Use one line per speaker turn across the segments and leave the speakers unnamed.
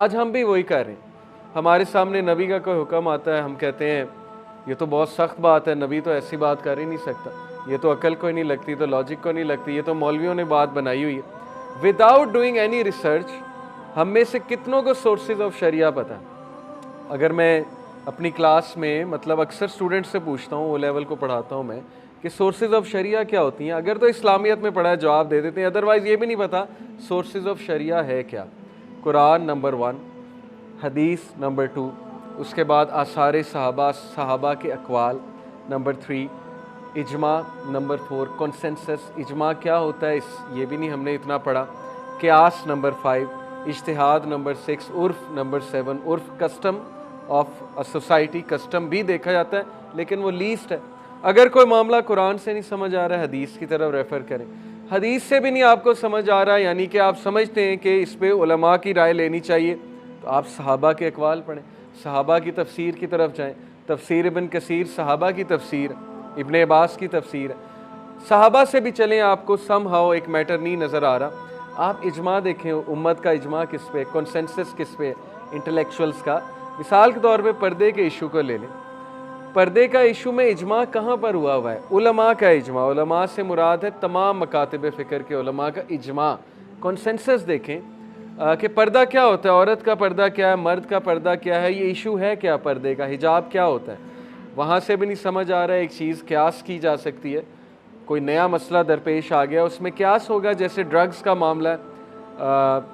आज हम भी वही कर रहे हैं। हमारे सामने नबी का कोई हुक्म आता है, हम कहते हैं ये तो बहुत सख्त बात है, नबी तो ऐसी बात कर ही नहीं सकता, ये तो अकल को ही नहीं लगती, तो लॉजिक को नहीं लगती, ये तो मौलवियों ने बात बनाई हुई है। विदाउट डूइंग एनी रिसर्च हम में से कितनों को सोर्सेज ऑफ शरिया पता है? अगर मैं अपनी क्लास में मतलब अक्सर स्टूडेंट से पूछता हूँ, वो लेवल को पढ़ाता हूँ मैं, कि सोर्सेज ऑफ शरिया क्या होती हैं, अगर तो इस्लामियत में पढ़ा है जवाब दे देते हैं, अदरवाइज़ ये भी नहीं पता सोर्सेज ऑफ शरिया है क्या। कुरान नंबर 1, हदीस नंबर 2, उसके बाद आसार सहाबा के अक़वाल नंबर 3, इजमा नंबर 4, कंसेंसस इजमा क्या होता है इस ये भी नहीं हमने इतना पढ़ा, क़ियास नंबर 5, इज्तिहाद नंबर 6, उर्फ नंबर 7, उर्फ custom of a society, custom भी देखा जाता है लेकिन वो लीस्ट है। अगर कोई मामला कुरान से नहीं समझ आ रहा है, हदीस की तरफ रेफ़र करें। हदीस से भी नहीं आपको समझ आ रहा है, यानी कि आप समझते हैं कि इस पे उलमा की राय लेनी चाहिए, तो आप सहाबा के अक़वाल पढ़ें, सहाबा की तफसीर की तरफ जाएँ। तफसीर इब्न कसीर सहाबा की तफसीर, इब्न अब्बास की तफसीर है। सहाबा से भी चलें, आपको समहाउ एक मैटर नहीं नज़र आ रहा, आप इजमा देखें, उम्मत का इजमा किस पे, कंसेंसस किस पे, इंटेलेक्चुअल्स का। मिसाल के तौर पे पर्दे के इशू को ले लें, पर्दे का इशू में इजमा कहाँ पर हुआ है? उलमा का इजमा, उलमा से मुराद है तमाम मकातिब फ़िक्र के उलमा का इजमा। कंसेंसस देखें कि पर्दा क्या होता है, औरत का पर्दा क्या है, मर्द का पर्दा क्या है, ये इशू है क्या पर्दे का, हिजाब क्या होता है, वहाँ से भी नहीं समझ आ रहा है। एक चीज़ क्यास की जा सकती है, कोई नया मसला दरपेश आ गया, उसमें क्यास होगा, जैसे ड्रग्स का मामला है।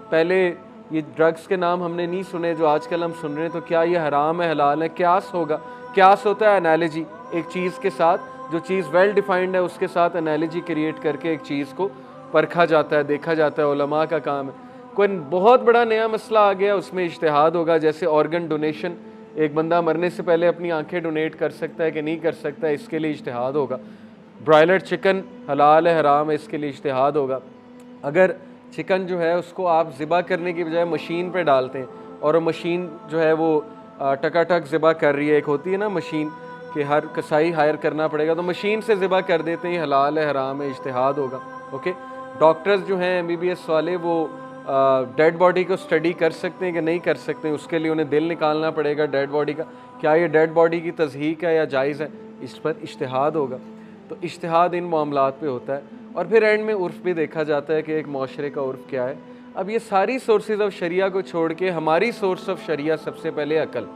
पहले ये ड्रग्स के नाम हमने नहीं सुने जो आजकल हम सुन रहे हैं, तो क्या ये हराम है हलाल है, क्यास होगा। क्यास होता है एनालॉजी, एक चीज़ के साथ, जो चीज़ वेल डिफाइंड है उसके साथ एनालॉजी क्रिएट करके एक चीज़ को परखा जाता है, देखा जाता है, उलमा का काम है। कोई बहुत बड़ा नया मसला आ गया, उसमें इज्तिहाद होगा, जैसे ऑर्गन डोनेशन, एक बंदा मरने से पहले अपनी आंखें डोनेट कर सकता है कि नहीं कर सकता है, इसके लिए इज्तिहाद होगा। ब्रॉयलर चिकन हलाल है हराम है, इसके लिए इज्तिहाद होगा। अगर चिकन जो है उसको आप ज़िबा करने की बजाय मशीन पे डालते हैं और वो मशीन जो है वो टकाटक ज़िबा कर रही है, एक होती है ना मशीन कि हर कसाई हायर करना पड़ेगा, तो मशीन से ज़िबा कर देते हैं, हलाल है हराम है, इज्तिहाद होगा। ओके, डॉक्टर्स जो हैं MBBS वाले, वो डेड बॉडी को स्टडी कर सकते हैं कि नहीं कर सकते हैं, उसके लिए उन्हें दिल निकालना पड़ेगा डेड बॉडी का, क्या ये डेड बॉडी की तज़हीक है या जायज़ है, इस पर इज्तिहाद होगा। तो इज्तिहाद इन मामलात पे होता है। और फिर एंड में उर्फ़ भी देखा जाता है कि एक माशरे का उर्फ़ क्या है। अब ये सारी सोर्सेज ऑफ शरिया को छोड़ के हमारी सोर्स ऑफ शरिया सबसे पहले अकल,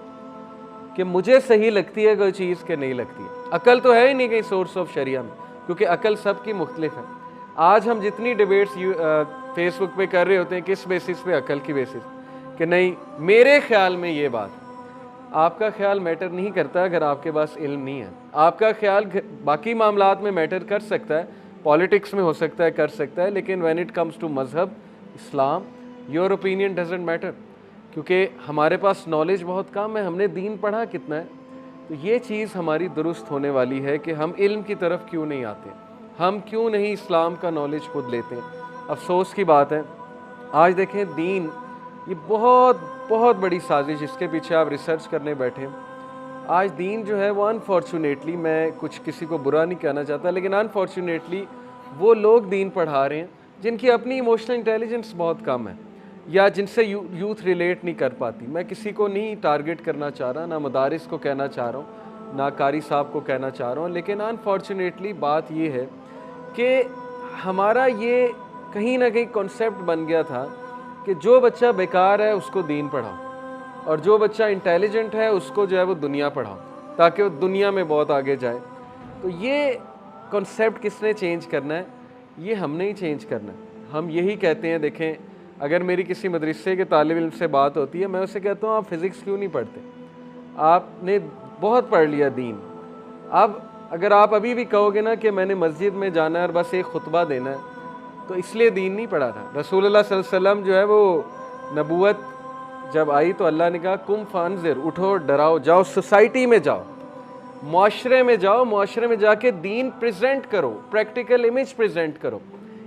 कि मुझे सही लगती है कोई चीज़ के नहीं लगती है। अकल तो है ही नहीं कहीं सोर्स ऑफ शरिया में, क्योंकि अकल सबकी मुख्तलिफ है। आज हम जितनी डिबेट्स फेसबुक पे कर रहे होते हैं, किस बेसिस पे? अकल की बेसिस, कि नहीं मेरे ख्याल में ये बात। आपका ख्याल मैटर नहीं करता अगर आपके पास इल्म नहीं है। आपका ख्याल बाकी मामलात में मैटर कर सकता है, पॉलिटिक्स में हो सकता है, कर सकता है, लेकिन व्हेन इट कम्स टू मज़हब इस्लाम, योर ओपिनियन डजंट मैटर, क्योंकि हमारे पास नॉलेज बहुत कम है, हमने दीन पढ़ा कितना है। तो ये चीज़ हमारी दुरुस्त होने वाली है कि हम इल्म की तरफ क्यों नहीं आते, हम क्यों नहीं इस्लाम का नॉलेज खुद लेते हैं। अफसोस की बात है, आज देखें दीन, ये बहुत बहुत बड़ी साजिश, इसके पीछे आप रिसर्च करने बैठे। आज दीन जो है वो अनफॉर्चुनेटली, मैं कुछ किसी को बुरा नहीं कहना चाहता, लेकिन अनफॉर्चुनेटली वो लोग दीन पढ़ा रहे हैं जिनकी अपनी इमोशनल इंटेलिजेंस बहुत कम है, या जिनसे यूथ रिलेट नहीं कर पाती। मैं किसी को नहीं टारगेट करना चाह रहा, ना मदारिस को कहना चाह रहा हूँ, ना कारी साहब को कहना चाह रहा हूँ, लेकिन अनफॉर्चुनेटली बात ये है कि हमारा ये कहीं ना कहीं कॉन्सेप्ट बन गया था कि जो बच्चा बेकार है उसको दीन पढ़ाओ, और जो बच्चा इंटेलिजेंट है उसको जो है वो दुनिया पढ़ाओ, ताकि वो दुनिया में बहुत आगे जाए। तो ये कॉन्सेप्ट किसने चेंज करना है? ये हमने ही चेंज करना है। हम यही कहते हैं, देखें, अगर मेरी किसी मदरसे के तालिब इल्म से बात होती है, मैं उसे कहता हूँ आप फ़िज़िक्स क्यों नहीं पढ़ते, आपने बहुत पढ़ लिया दीन। अब अगर आप अभी भी कहोगे ना कि मैंने मस्जिद में जाना है और बस एक खुतबा देना है, तो इसलिए दीन नहीं पढ़ा था। रसूलुल्लाह सल्लल्लाहु अलैहि वसल्लम जो है वो नबूवत जब आई तो अल्लाह ने कहा कुम फानज़िर, उठो डराओ, जाओ सोसाइटी में जाओ, मुआशरे में जाओ, मुआशरे में जाके दीन प्रेजेंट करो, प्रैक्टिकल इमेज प्रेजेंट करो।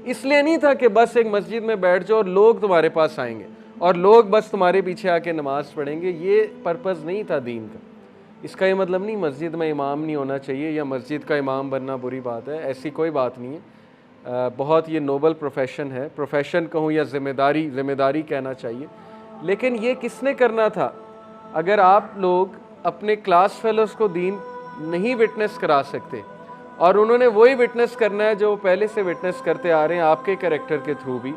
इसलिए नहीं था कि बस एक मस्जिद में बैठ जाओ और लोग तुम्हारे पास आएंगे और लोग बस तुम्हारे पीछे आके नमाज़ पढ़ेंगे, ये पर्पज़ नहीं था दीन का। इसका ये मतलब नहीं मस्जिद में इमाम नहीं होना चाहिए या मस्जिद का इमाम बनना बुरी बात है, ऐसी कोई बात नहीं है। बहुत ये नोबल प्रोफेशन है, प्रोफेशन कहूँ या ज़िम्मेदारी कहना चाहिए, लेकिन ये किसने करना था? अगर आप लोग अपने क्लास फेलोज़ को दीन नहीं विटनेस करा सकते और उन्होंने वही विटनेस करना है जो पहले से विटनेस करते आ रहे हैं आपके कैरेक्टर के थ्रू भी,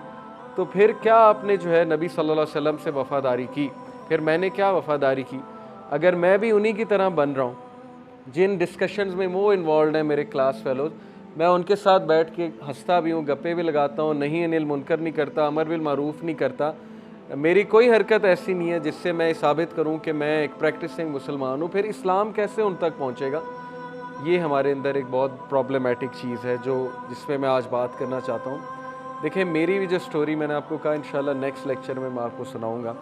तो फिर क्या आपने जो है नबी सल्लल्लाहु अलैहि वसल्लम से वफ़ादारी की? फिर मैंने क्या वफ़ादारी की? अगर मैं भी उन्हीं की तरह बन रहा हूँ, जिन डिस्कशंस में वो इन्वॉल्व हैं मेरे क्लास फेलोज़, मैं उनके साथ बैठ के हंसता भी हूँ, गप्पे भी लगाता हूँ, नहीं अनिल मुनकर नहीं करता, अमर बिल मारूफ नहीं करता, मेरी कोई हरकत ऐसी नहीं है जिससे मैं साबित करूं कि मैं एक प्रैक्टिसिंग मुसलमान हूं, फिर इस्लाम कैसे उन तक पहुंचेगा? ये हमारे अंदर एक बहुत प्रॉब्लमेटिक चीज़ है जिसमें मैं आज बात करना चाहता हूं। देखिए, मेरी भी जो स्टोरी मैंने आपको कहा इंशाल्लाह नेक्स्ट लेक्चर में मैं आपको सुनाऊंगा।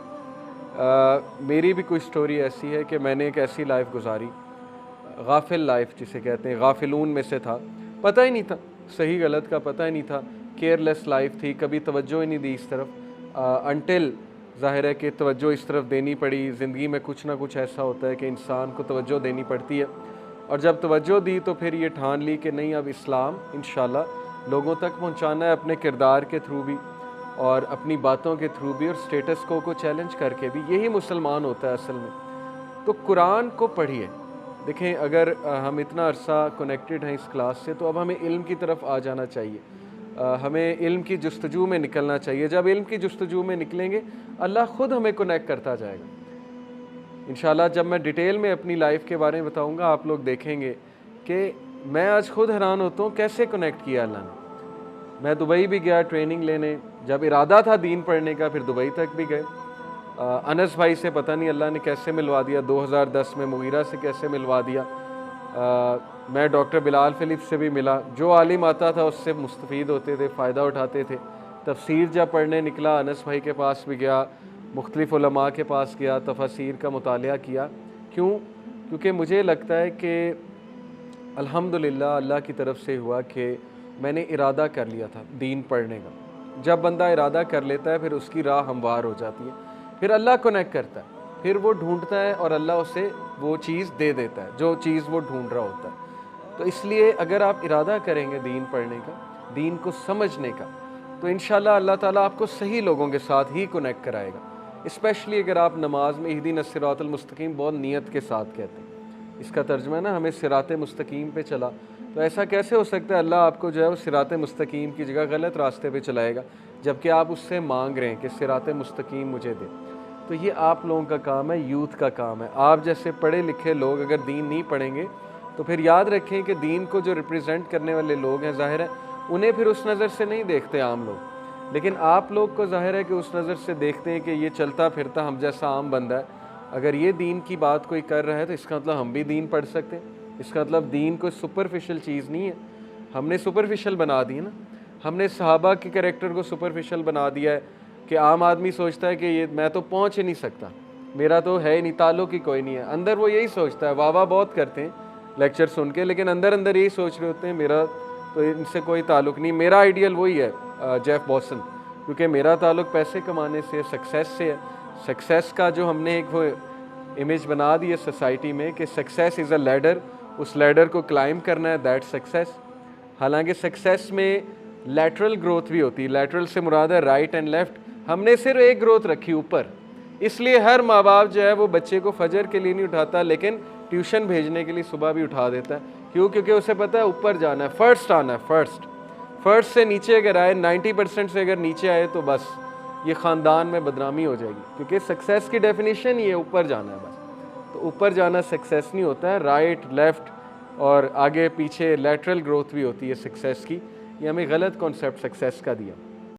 मेरी भी कोई स्टोरी ऐसी है कि मैंने एक ऐसी लाइफ गुजारी, गाफिल लाइफ जिसे कहते हैं, गाफिलून में से था, पता ही नहीं था सही गलत का, पता ही नहीं था, केयरलेस लाइफ थी, कभी तवज्जो ही नहीं दी इस तरफ अनटिल ज़ाहिर है कि तवज्जो इस तरफ देनी पड़ी। ज़िंदगी में कुछ ना कुछ ऐसा होता है कि इंसान को तवज्जो देनी पड़ती है, और जब तवज्जो दी तो फिर ये ठान ली कि नहीं, अब इस्लाम इंशाल्लाह लोगों तक पहुंचाना है, अपने किरदार के थ्रू भी और अपनी बातों के थ्रू भी और स्टेटस को चैलेंज करके भी। यही मुसलमान होता है असल में। तो कुरान को पढ़िए। देखें, अगर हम इतना अरसा कनेक्टेड हैं इस क्लास से, तो अब हमें इल्म की तरफ आ जाना चाहिए, हमें इल्म की जुस्तजू में निकलना चाहिए। जब इल्म की जुस्तजू में निकलेंगे, अल्लाह ख़ुद हमें कनेक्ट करता जाएगा इंशाल्लाह। जब मैं डिटेल में अपनी लाइफ के बारे में बताऊंगा, आप लोग देखेंगे कि मैं आज खुद हैरान होता हूँ कैसे कनेक्ट किया अल्लाह ने। मैं दुबई भी गया ट्रेनिंग लेने, जब इरादा था दीन पढ़ने का, फिर दुबई तक भी गए। अनस भाई से पता नहीं अल्लाह ने कैसे मिलवा दिया, 2010 में मुगीरा से कैसे मिलवा दिया। मैं डॉक्टर बिलाल फ़िलिप से भी मिला, जो आलिम आता था उससे मुस्तफ़ीद होते थे, फ़ायदा उठाते थे। तफसीर जब पढ़ने निकला, अनस भाई के पास भी गया, मुख्तलिफ़ उलमा के पास गया, तफसीर का मुतालिया किया। क्यों? क्योंकि मुझे लगता है कि अल्हम्दुलिल्लाह अल्लाह की तरफ से हुआ कि मैंने इरादा कर लिया था दीन पढ़ने का। जब बंदा इरादा कर लेता है, फिर उसकी राह हमवार हो जाती है, फिर अल्लाह कनेक्ट करता है, फिर वो ढूंढता है और अल्लाह उसे वो चीज़ दे देता है जो चीज़ वो ढूंढ रहा होता है। तो इसलिए अगर आप इरादा करेंगे दीन पढ़ने का, दीन को समझने का, तो इंशाल्लाह अल्लाह ताला आपको सही लोगों के साथ ही कनेक्ट कराएगा। स्पेशली अगर आप नमाज में इहदीना सिरातल मुस्तकीम बहुत नियत के साथ कहते हैं। इसका तर्जुमा है ना, हमें सिराते मुस्तकीम पे चला। तो ऐसा कैसे हो सकता है अल्लाह आपको जो है वो सिराते मुस्तकीम की जगह गलत रास्ते पे चलाएगा, जबकि आप उससे मांग रहे हैं कि सिराते मुस्तकीम मुझे दे। तो ये आप लोगों का काम है, यूथ का काम है। आप जैसे पढ़े लिखे लोग अगर दीन नहीं पढ़ेंगे, तो फिर याद रखें कि दीन को जो रिप्रेजेंट करने वाले लोग हैं, ज़ाहिर है उन्हें फिर उस नज़र से नहीं देखते आम लोग, लेकिन आप लोग को ज़ाहिर है कि उस नज़र से देखते हैं कि ये चलता फिरता हम जैसा आम बंदा है। अगर ये दीन की बात कोई कर रहा है तो इसका मतलब हम भी दीन पढ़ सकते हैं। इसका मतलब दीन कोई सुपरफिशियल चीज़ नहीं है। हमने सुपरफिशियल बना दी है ना, हमने सहाबा के कैरेक्टर को सुपरफिशियल बना दिया है कि आम आदमी सोचता है कि ये मैं तो पहुँच ही नहीं सकता, मेरा तो है ही नहीं, ताल्लुक़ ही कोई नहीं है। अंदर वो यही सोचता है, वाह वाह बहुत करते हैं लेक्चर सुन के, लेकिन अंदर अंदर यही सोच रहे होते हैं मेरा तो इनसे कोई ताल्लुक़ नहीं। मेरा आइडियल वही है जेफ बॉसन, क्योंकि मेरा ताल्लुक़ पैसे कमाने से, सक्सेस से है। सक्सेस का जो हमने एक वो इमेज बना दी है सोसाइटी में कि सक्सेस इज़ अ लैडर, उस लैडर को क्लाइंब करना है, दैट सक्सेस। हालांकि सक्सेस में लैटरल ग्रोथ भी होती है। लैटरल से मुराद है राइट एंड लेफ़्ट। हमने सिर्फ एक ग्रोथ रखी ऊपर, इसलिए हर माँ बाप जो है वो बच्चे को फजर के लिए नहीं उठाता, लेकिन ट्यूशन भेजने के लिए सुबह भी उठा देता है। क्यों? क्योंकि उसे पता है ऊपर जाना है, फर्स्ट आना है। फर्स्ट से नीचे अगर आए, 90% से अगर नीचे आए तो बस ये ख़ानदान में बदनामी हो जाएगी, क्योंकि सक्सेस की डेफिनेशन ही है ऊपर जाना है बस। तो ऊपर जाना सक्सेस नहीं होता है, राइट लेफ़्ट और आगे पीछे लैटरल ग्रोथ भी होती है सक्सेस की। ये हमें गलत कॉन्सेप्ट सक्सेस का दिया।